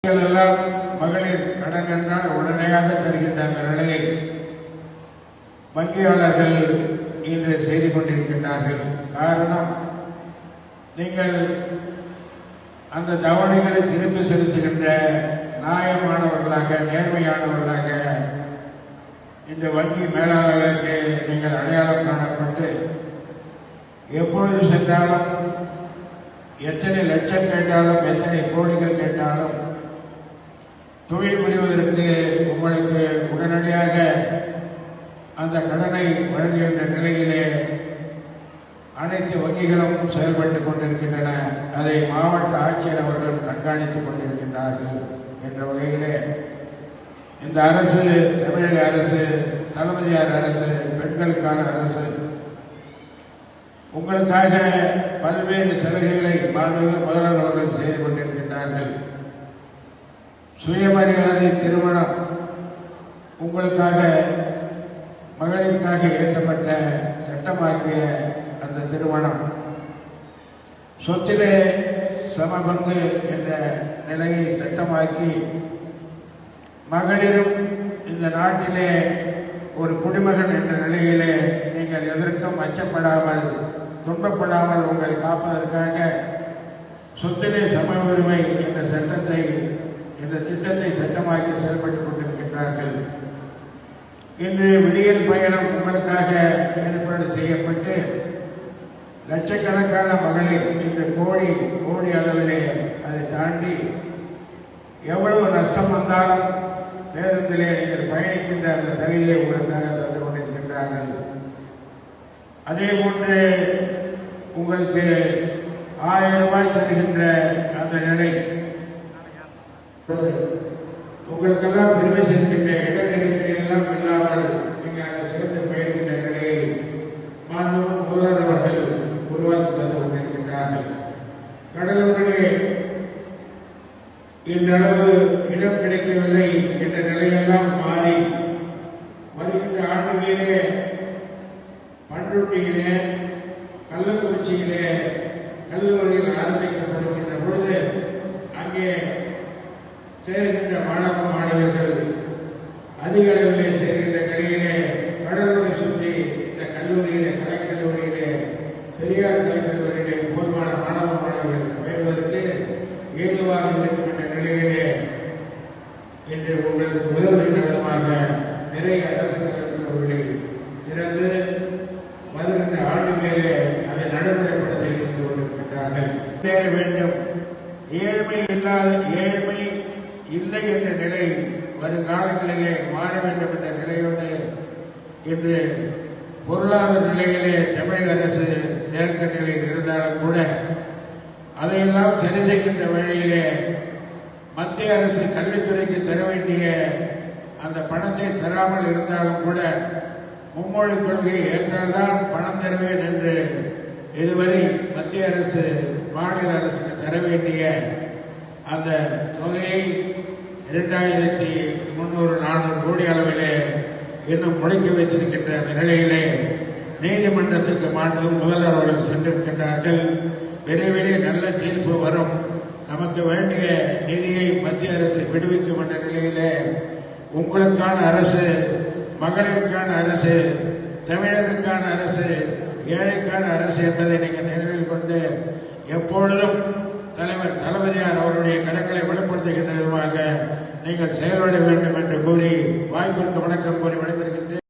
எல்லாம் மகளிர் கடன் என்றால் உடனடியாக தருகின்ற அந்த நிலையை வங்கியாளர்கள் இன்று செய்து கொண்டிருக்கின்றார்கள். காரணம், நீங்கள் அந்த தவணைகளை திருப்பி செலுத்துகின்ற நியாயமானவர்களாக நேர்மையானவர்களாக இந்த வங்கி மேலாளர்களுக்கு நீங்கள் அடையாளம் காணப்பட்டு எப்பொழுது சென்றாலும் எத்தனை லட்சம் கேட்டாலும் எத்தனை கோடிகள் கேட்டாலும் தொழில் புரிவதற்கு உங்களுக்கு உடனடியாக அந்த கடனை வழங்குகின்ற நிலையிலே அனைத்து வங்கிகளும் செயல்பட்டுக் கொண்டிருக்கின்றன. அதை மாவட்ட ஆட்சியர் அவர்களும் கண்காணித்துக் கொண்டிருக்கின்றார்கள். என்ற வகையிலே இந்த அரசு, தமிழக அரசு, தளபதியார் அரசு, பெண்களுக்கான அரசு உங்களுக்காக பல்வேறு சலுகைகளை முதல்வர் அவர்கள் செய்து கொண்டிருக்கின்றார்கள். சுயமரியாதை திருமணம் உங்களுக்காக மகளிருக்காக ஏற்றப்பட்ட சட்டமாக்கிய அந்த திருமணம், சொத்திலே சமபங்கு என்ற நிலையை சட்டமாக்கி மகளிரும் இந்த நாட்டிலே ஒரு குடிமகன் என்ற நிலையிலே நீங்கள் எதற்கும் அச்சப்படாமல் துன்பப்படாமல் உங்களை காப்பதற்காக சொத்திலே சம உரிமை என்ற சட்டத்தை, இந்த திட்டத்தை சட்டமாக்கி செயல்பட்டுக் கொண்டிருக்கின்றார்கள். இன்று விடியல் பயணம் உங்களுக்காக ஏற்பாடு செய்யப்பட்டு லட்சக்கணக்கான மகளிர் இன்று கோடி அளவிலே அதை தாண்டி எவ்வளவு நஷ்டம் வந்தாலும் பேருந்திலே நீங்கள் பயணிக்கின்ற அந்த தகுதியை உங்களுக்காக தந்து கொண்டிருக்கின்றார்கள். அதே போன்று உங்களுக்கு 1000 ரூபாய் தருகின்ற அந்த நிலை உங்களுக்கெல்லாம் பெருமை சேர்க்கின்ற இடநெருக்கடி எல்லாம் இல்லாமல் நீங்கள் அதை சேர்ந்து பயணிக்கின்ற நிலையை மாண்புமிகு முதல்வர் அவர்கள் உருவாக்கி தந்து கொண்டிருக்கின்றார்கள். கடலூரிலே இன்றளவு இடம் கிடைக்கவில்லை என்ற நிலையெல்லாம் மாறி வருகின்ற ஆண்டுகளிலே பண்ருட்டியிலே, கள்ளக்குறிச்சியிலே கல்லூரியில் ஆரம்பிக்கப்படுகின்ற பொழுது அங்கே சேர்கின்ற மாணவ மாணவர்கள் அதிக அளவிலே சேர்கின்ற நிலையிலே கடலூரை சுற்றி இந்த கல்லூரியிலே, கலைக்கல்லூரியிலே, பெரியார் கலைக்கல்லூரியிலே போதுமான மாணவ மாணவர்கள் பயில்வதற்கு ஏதுவாக இருக்கும் என்ற நிலையிலே இன்று உங்களுக்கு உதவுகின்ற விதமாக நிறைய அரசு கலைக்கல்லூரிகளை திறந்து வருகின்ற ஆண்டுகளிலே அதை நடைமுறைப்படுத்த இருந்து கொண்டிருக்கின்றார்கள். முன்னேற வேண்டும். ஏழ்மை இல்லை என்ற நிலை வருங்காலங்களிலே மாற வேண்டும் என்ற நிலையோடு இன்று பொருளாதார நிலையிலே தமிழக அரசு தேக்க நிலையில் இருந்தாலும் கூட அதையெல்லாம் சரி செய்கின்ற வழியிலே மத்திய அரசு கல்வித்துறைக்கு தர வேண்டிய அந்த பணத்தை தராமல் இருந்தாலும் கூட மும்மொழி கொள்கையை ஏற்றால்தான் பணம் தருவேன் என்று இதுவரை மத்திய அரசு மாநில அரசுக்கு தர வேண்டிய அந்த தொகையை 2300-400 கோடி அளவிலே இன்னும் முடக்கி வைத்திருக்கின்ற அந்த நிலையிலே நீதிமன்றத்துக்கு முதல்வர் அவர்கள் சென்றிருக்கின்றார்கள். விரைவிலே நல்ல தீர்ப்பு வரும். நமக்கு வேண்டிய நிதியை மத்திய அரசு விடுவிக்கும் என்ற நிலையிலே உங்களுக்கான அரசு, மகளிருக்கான அரசு, தமிழருக்கான அரசு, ஏழைக்கான அரசு என்பதை நீங்கள் நினைவில் கொண்டு எப்பொழுதும் தலைவர் தளபதியார் அவருடைய கரங்களை வெளிப்படுத்துகின்ற விதமாக நீங்கள் செயல்பட வேண்டும் என்று கூறி வாய்ப்பிற்கு வணக்கம் கூறி விடைபெறுகின்றேன்.